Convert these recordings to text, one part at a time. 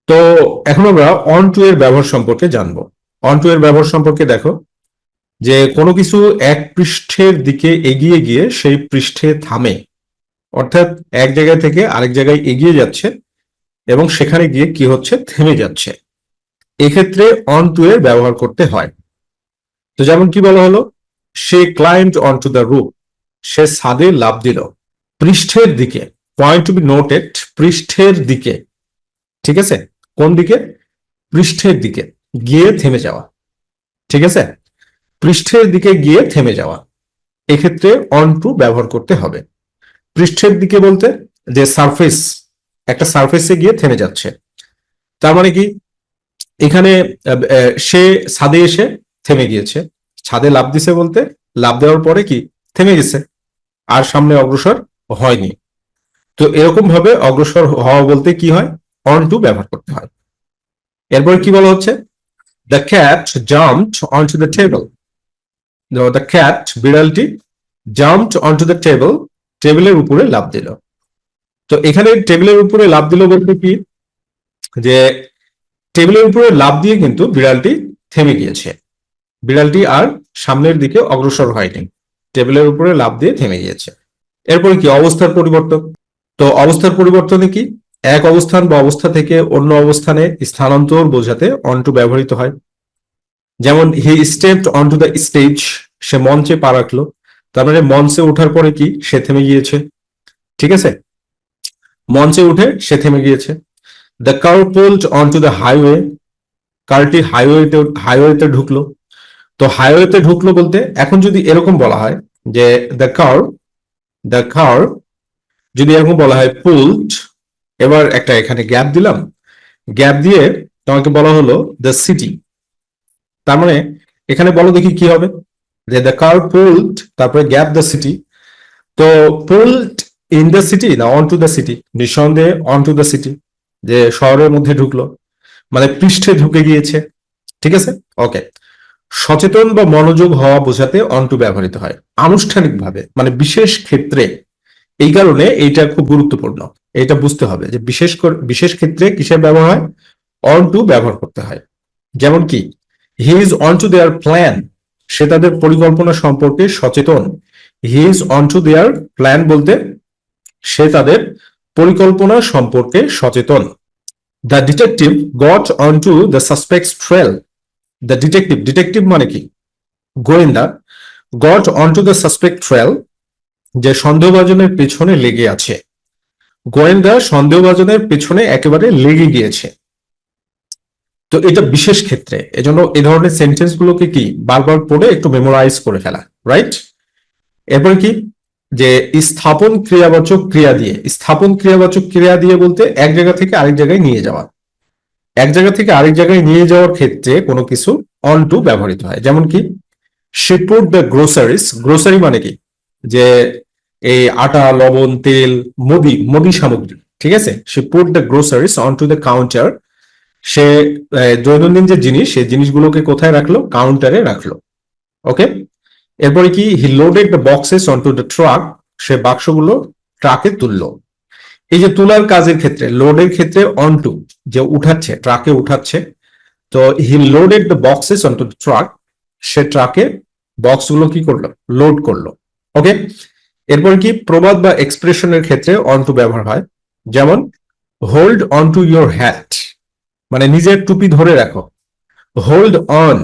তো এখন আমরা অন টু এর ব্যবহার সম্পর্কে জানবো। অন টু এর ব্যবহার সম্পর্কে দেখো যে কোনো কিছু এক পৃষ্ঠের দিকে এগিয়ে গিয়ে সেই পৃষ্ঠে থামে, অর্থাৎ এক জায়গা থেকে আরেক জায়গায় এগিয়ে যাচ্ছে এবং সেখানে গিয়ে কি হচ্ছে, থেমে যাচ্ছে। এক্ষেত্রে অন টু এর ব্যবহার করতে হয়। তো যেমন কি বলা হলো, সে climbed on to the roof, সে ছাদে লাফ দিল। পৃষ্ঠের দিকে, পয়েন্ট টু বি নোটেড, পৃষ্ঠের দিকে, ঠিক আছে? কোন দিকে? পৃষ্ঠের দিকে গিয়ে থেমে যাওয়া, ঠিক আছে? পৃষ্ঠের দিকে গিয়ে থেমে যাওয়া, এক্ষেত্রে অন টু ব্যবহার করতে হবে। পৃষ্ঠের দিকে বলতে যে সারফেস, একটা সারফেসে গিয়ে থেমে যাচ্ছে, তার মানে কি এখানে সে ছাদে এসে থেমে গিয়েছে। ছাদে লাফ দিছে বলতে লাফ দেওয়ার পরে কি থেমে গেছে, আর সামনে অগ্রসর হয়নি। তো এরকম ভাবে অগ্রসর হওয়া বলতে কি হয়, অন টু ব্যবহার করতে হয়। এরপরে কি বলা হচ্ছে, the cat jumped onto the table. The cat, বিড়ালটি, জাম্পড অনটু দ্য টেবল, টেবিলের উপরে লাফ দিল। তো এখানে টেবিলের উপরে লাফ দিল বলতে কি, যে টেবিলের উপরে লাফ দিয়ে কিন্তু বিড়ালটি থেমে গিয়েছে, বিড়ালটি আর সামনের দিকে অগ্রসর হয়নি, টেবিলের উপরে লাফ দিয়ে থেমে গিয়েছে। এরপরে কি, অবস্থার পরিবর্তন। তো অবস্থার পরিবর্তনে কি, এক অবস্থান বা অবস্থা থেকে অন্য অবস্থানে স্থানান্তর বোঝাতে অন টু ব্যবহৃত হয়। যেমন he stepped on to the stage, সে মঞ্চে পা রাখলো, তার মানে মঞ্চে ওঠার পরে কি সে থেমে গিয়েছে, ঠিক আছে? মঞ্চে উঠে সে থেমে গিয়েছে। The car pulled on to the highway, কারটি হাইওয়েতে ঢুকলো। তো হাইওয়েতে ঢুকলো বলতে এখন যদি এরকম বলা হয় যে দ্য কার যদি এরকম বলা হয় পুলড, এবার একটা এখানে গ্যাপ দিলাম, গ্যাপ দিয়ে তোমাকে বলা হলো দ্য সিটি, তার মানে এখানে বলো দেখি কি হবে, যে দ্য কার পুলড তারপরে গ্যাপ দ্য সিটি। তো পুলড ইন দ্য সিটি না অন টু দ্য সিটি, নিঃসন্দেহে অন টু দ্য সিটি, যে শহরের মধ্যে ঢুকলো মানে পৃষ্ঠে ঢুকে গিয়েছে, ঠিক আছে? ওকে। সচেতন বা মনোযোগ হওয়া বোঝাতে অন টু ব্যবহৃত হয় আনুষ্ঠানিকভাবে, মানে বিশেষ ক্ষেত্রে। এই কারণে এইটা খুব গুরুত্বপূর্ণ, এটা বুঝতে হবে যে বিশেষ ক্ষেত্রে কিসের ব্যবহার হয়, অন টু ব্যবহার করতে হয়। যেমন কি, he is on to their plan, সে তাদের পরিকল্পনা সম্পর্কে সচেতন। He is on to their plan বলতে সে তাদের পরিকল্পনা সম্পর্কে সচেতন। The detective got on to the suspect's trail. The detective, detective মানে কি গোয়েন্দা, got on to the suspect trail, যে সন্দেহভাজনের পেছনে লেগে আছে। গোয়েন্দা সন্দেহভাজনের পেছনে একেবারে লেগে গিয়েছে। তো এটা বিশেষ ক্ষেত্রে, এজন্য এই ধরনের সেন্টেন্স গুলোকে কি বারবার পড়ে একটু মেমোরাইজ করে ফেলা, রাইট? এরপর কি, যে স্থাপন ক্রিয়াবাচক ক্রিয়া দিয়ে, স্থাপন ক্রিয়াবাচক ক্রিয়া দিয়ে বলতে এক জায়গা থেকে আরেক জায়গায় নিয়ে যাওয়া। এক জায়গা থেকে আরেক জায়গায় নিয়ে যাওয়ার ক্ষেত্রে কোনো কিছু অন টু ব্যবহৃত হয়। যেমন কি, she put the groceries, grocery মানে কি, যে এই আটা, লবণ, তেল, মুদি সামগ্রী, ঠিক আছে? she put the groceries onto the counter, সে দৈনন্দিন যে জিনিস সেই জিনিসগুলোকে কোথায় রাখলো, কাউন্টারে রাখলো। ওকে। এরপরে কি, he loaded the boxes onto the truck, সে বাক্সগুলো ট্রাকে তুললো। এই যে তোলার কাজের ক্ষেত্রে, লোডের ক্ষেত্রে অন টু, যে উঠাচ্ছে, ট্রাকে উঠাচ্ছে। তো he loaded the boxes onto the truck, সে ট্রাকে বক্সগুলো কি করলো, লোড করলো। ওকে। এরপর কি, প্রবাদ বা এক্সপ্রেশনের ক্ষেত্রে অন টু ব্যবহার হয়। যেমন hold on to your hat, মানে নিজের টুপি ধরে রাখো। হোল্ড অন,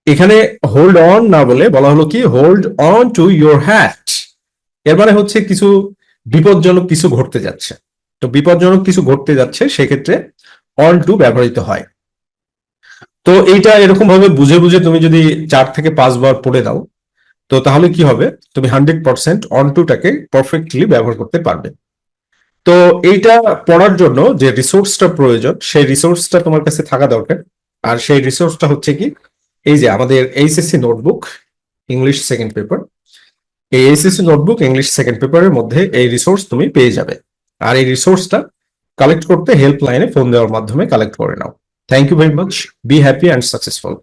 এখানে হোল্ড অন না বলে বলা হলো কি, hold on to your hat. এর মানে হচ্ছে কিছু বিপজ্জনক কিছু ঘটতে যাচ্ছে। তো বিপজ্জনক কিছু ঘটতে যাচ্ছে, সেক্ষেত্রে অন টু ব্যবহৃত হয়। তো এইটা এরকম ভাবে বুঝে বুঝে তুমি যদি 4 থেকে 5 বার পড়ে দাও, তো তাহলে কি হবে, তুমি 100% অন টুটাকে পারফেক্টলি ব্যবহার করতে পারবে। তো এইটা পড়ার জন্য যে রিসোর্সটা প্রয়োজন, সেই রিসোর্সটা তোমার কাছে থাকা দরকার। আর সেই রিসোর্সটা হচ্ছে কি, এই যে আমাদের HSC notebook English second paper, এই এইচএসসি নোটবুক ইংলিশ সেকেন্ড পেপারের মধ্যে এই রিসোর্স তুমি পেয়ে যাবে। আর এই রিসোর্সটা কালেক্ট করতে হেল্পলাইনে ফোন দেওয়ার মাধ্যমে কালেক্ট করে নাও। Thank you very much, be happy and successful.